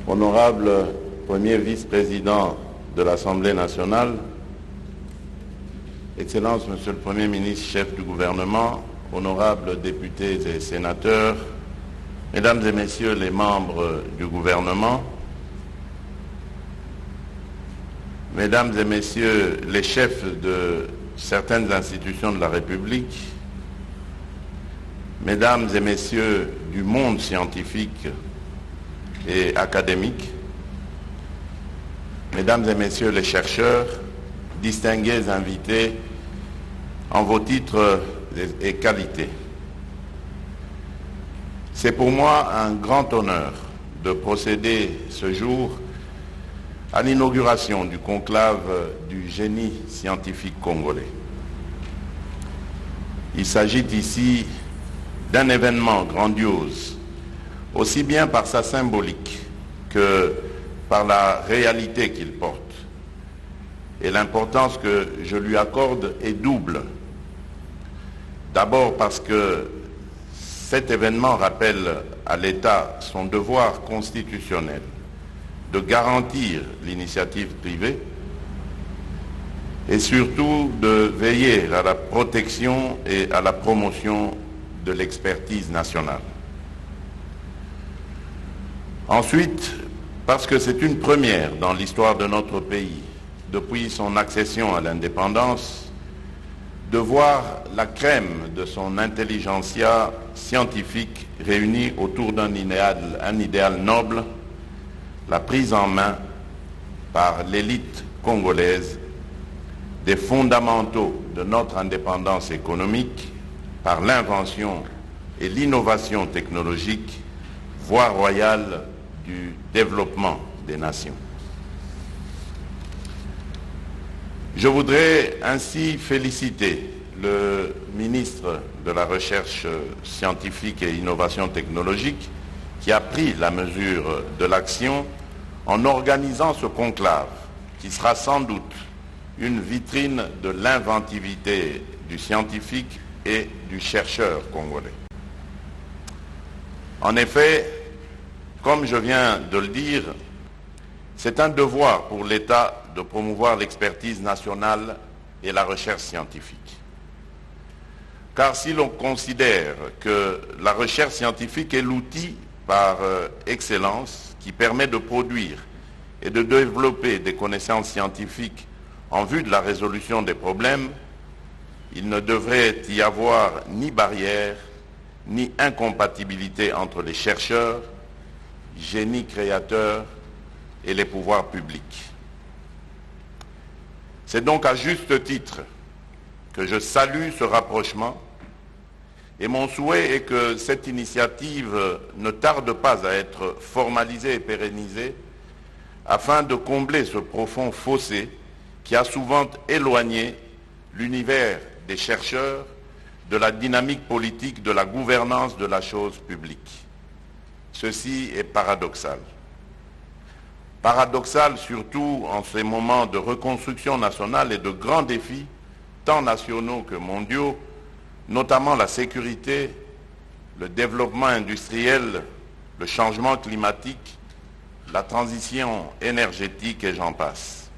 Honorable Premier vice-président de l'Assemblée nationale, Excellence, Monsieur le Premier ministre, chef du gouvernement, honorables députés et sénateurs, Mesdames et Messieurs les membres du gouvernement, Mesdames et Messieurs les chefs de certaines institutions de la République, Mesdames et Messieurs du monde scientifique et académique, Mesdames et Messieurs les chercheurs, distingués invités en vos titres et qualités. C'est pour moi un grand honneur de procéder ce jour à l'inauguration du conclave du génie scientifique congolais. Il s'agit ici d'un événement grandiose, aussi bien par sa symbolique que par la réalité qu'il porte. Et l'importance que je lui accorde est double. D'abord parce que cet événement rappelle à l'État son devoir constitutionnel de garantir l'initiative privée et surtout de veiller à la protection et à la promotion de l'expertise nationale. Ensuite, parce que c'est une première dans l'histoire de notre pays, depuis son accession à l'indépendance, de voir la crème de son intelligentsia scientifique réunie autour d'un idéal noble, la prise en main par l'élite congolaise des fondamentaux de notre indépendance économique par l'invention et l'innovation technologique, voie royale du développement des nations. Je voudrais ainsi féliciter le ministre de la Recherche scientifique et innovation technologique qui a pris la mesure de l'action en organisant ce conclave qui sera sans doute une vitrine de l'inventivité du scientifique et du chercheur congolais. En effet, comme je viens de le dire, c'est un devoir pour l'État de promouvoir l'expertise nationale et la recherche scientifique. Car si l'on considère que la recherche scientifique est l'outil par excellence qui permet de produire et de développer des connaissances scientifiques en vue de la résolution des problèmes, il ne devrait y avoir ni barrière ni incompatibilité entre les chercheurs, génie créateur et les pouvoirs publics. C'est donc à juste titre que je salue ce rapprochement et mon souhait est que cette initiative ne tarde pas à être formalisée et pérennisée afin de combler ce profond fossé qui a souvent éloigné l'univers des chercheurs de la dynamique politique de la gouvernance de la chose publique. Ceci est paradoxal. Paradoxal surtout en ces moments de reconstruction nationale et de grands défis, tant nationaux que mondiaux, notamment la sécurité, le développement industriel, le changement climatique, la transition énergétique et j'en passe.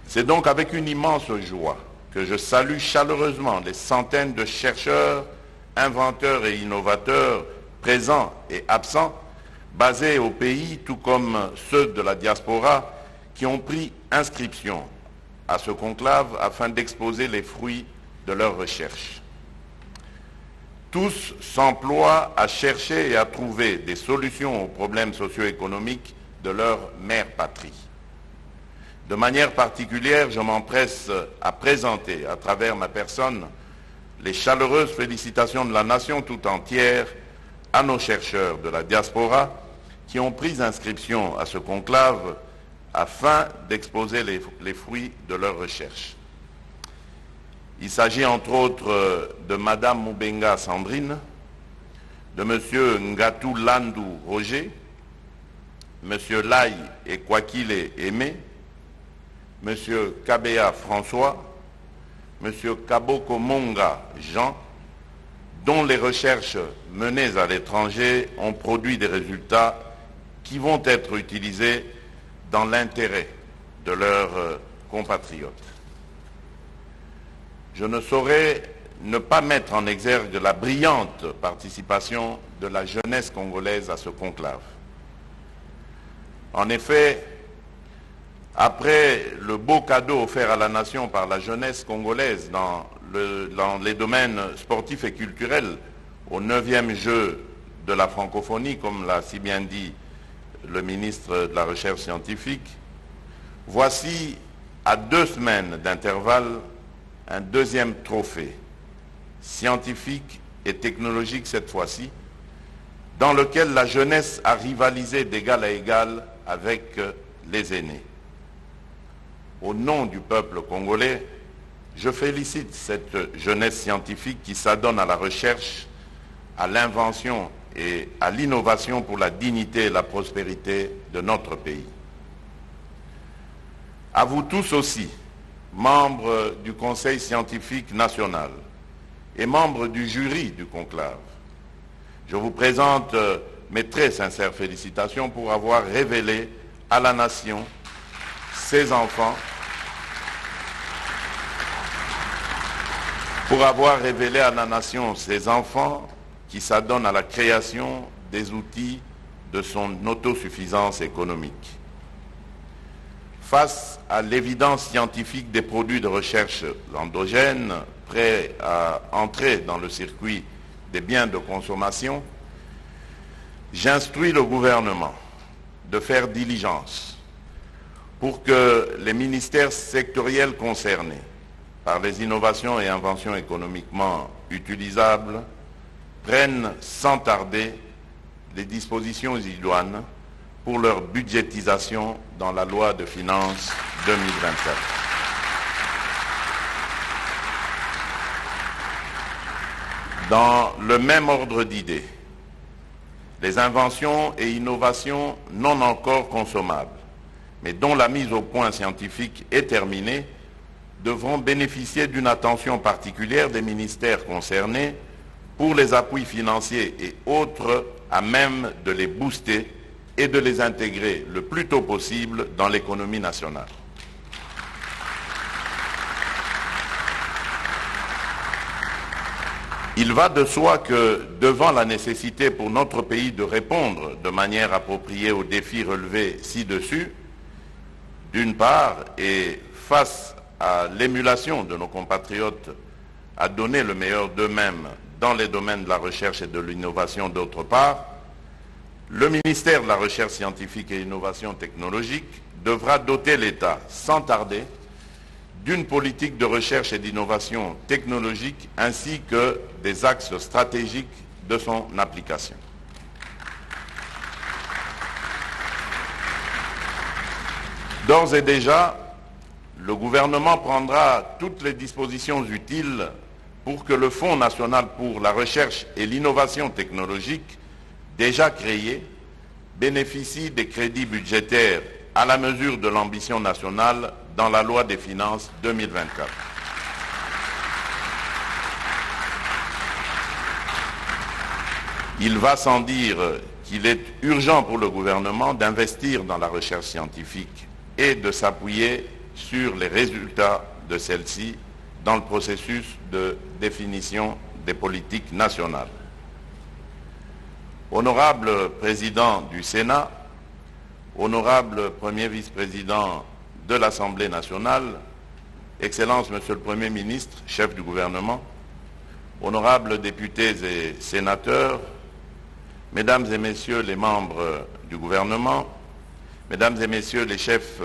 C'est donc avec une immense joie que je salue chaleureusement les centaines de chercheurs, inventeurs et innovateurs présents et absents, basés au pays, tout comme ceux de la diaspora, qui ont pris inscription à ce conclave afin d'exposer les fruits de leurs recherches. Tous s'emploient à chercher et à trouver des solutions aux problèmes socio-économiques de leur mère patrie. De manière particulière, je m'empresse à présenter à travers ma personne les chaleureuses félicitations de la nation tout entière à nos chercheurs de la diaspora qui ont pris inscription à ce conclave afin d'exposer les fruits de leurs recherches. Il s'agit entre autres de Madame Moubenga Sandrine, de Monsieur Ngatou Landou Roger, Monsieur Lai Ekwakile Aimé, Monsieur Kabea François, Monsieur Kaboko Monga Jean, dont les recherches menées à l'étranger ont produit des résultats qui vont être utilisés dans l'intérêt de leurs compatriotes. Je ne saurais ne pas mettre en exergue la brillante participation de la jeunesse congolaise à ce conclave. En effet, après le beau cadeau offert à la nation par la jeunesse congolaise dans les domaines sportifs et culturels au 9e jeu de la francophonie, comme l'a si bien dit le ministre de la Recherche scientifique, voici à 2 semaines d'intervalle un deuxième trophée, scientifique et technologique cette fois-ci, dans lequel la jeunesse a rivalisé d'égal à égal avec les aînés. Au nom du peuple congolais, je félicite cette jeunesse scientifique qui s'adonne à la recherche, à l'invention et à l'innovation pour la dignité et la prospérité de notre pays. À vous tous aussi, membres du Conseil scientifique national et membres du jury du conclave, je vous présente mes très sincères félicitations pour avoir révélé à la nation ses enfants, qui s'adonnent à la création des outils de son autosuffisance économique. Face à l'évidence scientifique des produits de recherche endogènes prêts à entrer dans le circuit des biens de consommation, j'instruis le gouvernement de faire diligence pour que les ministères sectoriels concernés par les innovations et inventions économiquement utilisables prennent sans tarder les dispositions idoines pour leur budgétisation dans la loi de finances 2024. Dans le même ordre d'idées, les inventions et innovations non encore consommables, mais dont la mise au point scientifique est terminée, devront bénéficier d'une attention particulière des ministères concernés pour les appuis financiers et autres à même de les booster et de les intégrer le plus tôt possible dans l'économie nationale. Il va de soi que, devant la nécessité pour notre pays de répondre de manière appropriée aux défis relevés ci-dessus, d'une part, et face à l'émulation de nos compatriotes à donner le meilleur d'eux-mêmes dans les domaines de la recherche et de l'innovation d'autre part, le ministère de la Recherche scientifique et innovation technologique devra doter l'État sans tarder d'une politique de recherche et d'innovation technologique ainsi que des axes stratégiques de son application. D'ores et déjà, le gouvernement prendra toutes les dispositions utiles pour que le Fonds national pour la recherche et l'innovation technologique, déjà créé, bénéficie des crédits budgétaires à la mesure de l'ambition nationale dans la loi des finances 2024. Il va sans dire qu'il est urgent pour le gouvernement d'investir dans la recherche scientifique et de s'appuyer sur les résultats de celle-ci dans le processus de définition des politiques nationales. Honorable Président du Sénat, honorable Premier vice-président de l'Assemblée nationale, Excellences Monsieur le Premier ministre, chef du gouvernement, honorables députés et sénateurs, Mesdames et Messieurs les membres du gouvernement, Mesdames et Messieurs les chefs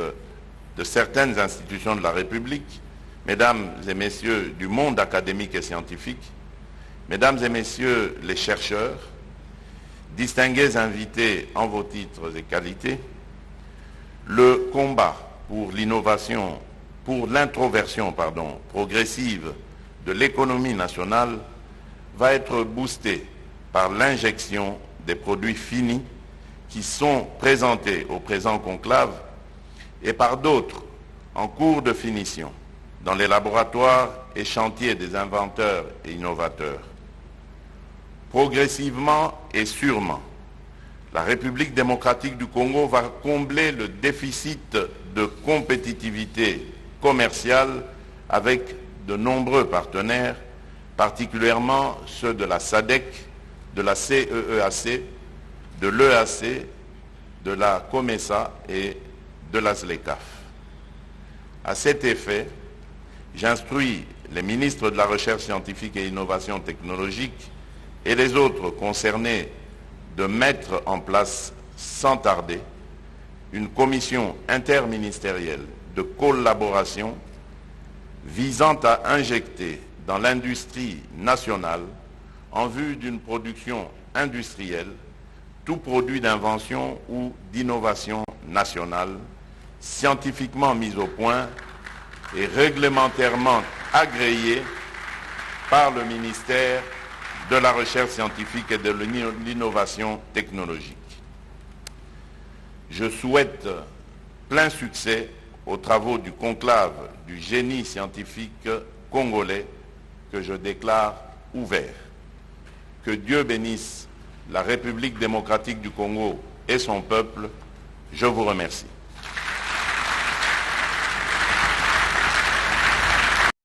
de certaines institutions de la République, Mesdames et Messieurs du monde académique et scientifique, Mesdames et Messieurs les chercheurs, distingués invités en vos titres et qualités, le combat pour l'innovation, pour l'introversion progressive de l'économie nationale va être boosté par l'injection des produits finis qui sont présentés au présent conclave et par d'autres en cours de finition dans les laboratoires et chantiers des inventeurs et innovateurs. Progressivement et sûrement, La République démocratique du Congo va combler le déficit de compétitivité commerciale avec de nombreux partenaires, particulièrement ceux de la SADC, de la CEEAC, de l'EAC, de la COMESA et de la ZLECAf. À cet effet, j'instruis les ministres de la Recherche scientifique et innovation technologique et les autres concernés de mettre en place sans tarder une commission interministérielle de collaboration visant à injecter dans l'industrie nationale, en vue d'une production industrielle, tout produit d'invention ou d'innovation nationale, scientifiquement mis au point et réglementairement agréé par le ministère de la Recherche scientifique et de l'innovation technologique. Je souhaite plein succès aux travaux du conclave du génie scientifique congolais que je déclare ouvert. Que Dieu bénisse la République démocratique du Congo et son peuple. Je vous remercie.